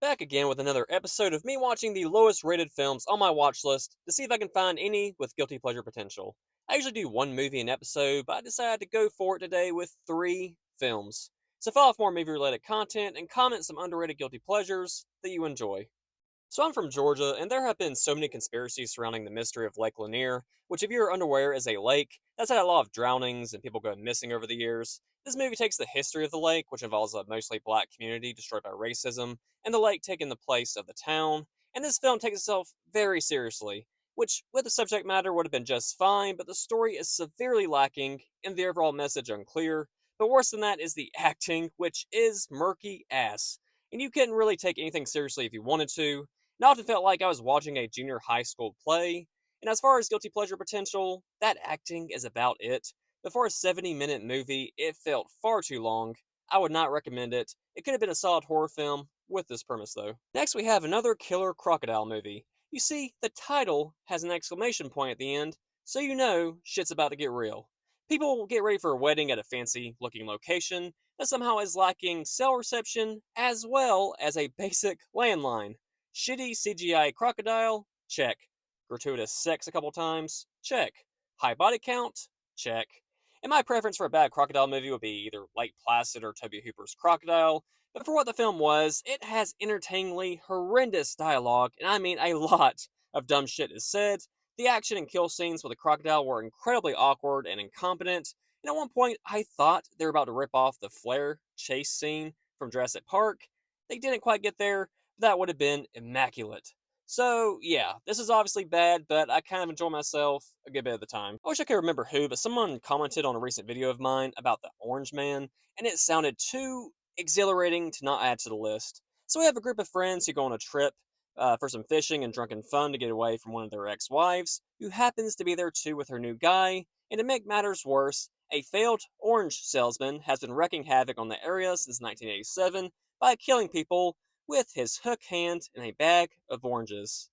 Back again with another episode of me watching the lowest rated films on my watch list to see if I can find any with guilty pleasure potential. I usually do one movie an episode, but I decided to go for it today with three films. So follow for more movie related content and comment some underrated guilty pleasures that you enjoy. So I'm from Georgia, and there have been so many conspiracies surrounding the mystery of Lake Lanier, which, if you're unaware, is a lake that's had a lot of drownings and people going missing over the years. This movie takes the history of the lake, which involves a mostly black community destroyed by racism, and the lake taking the place of the town. And this film takes itself very seriously, which, with the subject matter, would have been just fine, but the story is severely lacking, and the overall message unclear. But worse than that is the acting, which is murky ass. And you couldn't really take anything seriously if you wanted to, and I often felt like I was watching a junior high school play. And as far as guilty pleasure potential, that acting is about it. But for a 70-minute movie, it felt far too long. I would not recommend it. It could have been a solid horror film with this premise, though. Next, we have another killer crocodile movie. You see, the title has an exclamation point at the end, so you know shit's about to get real. People will get ready for a wedding at a fancy looking location that somehow is lacking cell reception as well as a basic landline. Shitty CGI crocodile? Check. Gratuitous sex a couple times? Check. High body count? Check. And my preference for a bad crocodile movie would be either Lake Placid or Toby Hooper's Crocodile, but for what the film was, it has entertainingly horrendous dialogue, and I mean a lot of dumb shit is said. The action and kill scenes with the crocodile were incredibly awkward and incompetent, and at one point I thought they were about to rip off the flare chase scene from Jurassic Park. They didn't quite get there, that would have been immaculate. So, yeah, this is obviously bad, but I kind of enjoy myself a good bit of the time. I wish I could remember who, but someone commented on a recent video of mine about the Orange Man, and it sounded too exhilarating to not add to the list. So, we have a group of friends who go on a trip for some fishing and drunken fun to get away from one of their ex wives, who happens to be there too with her new guy. And to make matters worse, a failed orange salesman has been wreaking havoc on the area since 1987 by killing people with his hook hand and a bag of oranges.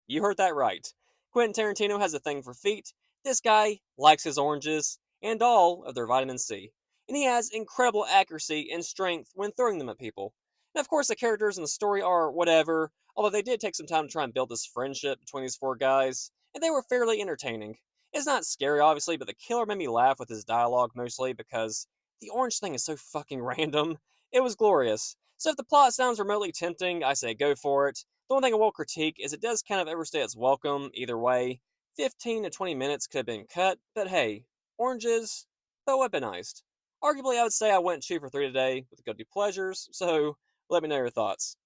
You heard that right. Quentin Tarantino has a thing for feet. This guy likes his oranges and all of their vitamin C. And he has incredible accuracy and strength when throwing them at people. And of course, the characters in the story are whatever, although they did take some time to try and build this friendship between these four guys, and they were fairly entertaining. It's not scary, obviously, but the killer made me laugh with his dialogue mostly because the orange thing is so fucking random. It was glorious. So if the plot sounds remotely tempting, I say go for it. The one thing I will critique is it does kind of overstay its welcome either way. 15 to 20 minutes could have been cut, but hey, oranges, but weaponized. Arguably, I would say I went 2 for 3 today with guilty pleasures, so let me know your thoughts.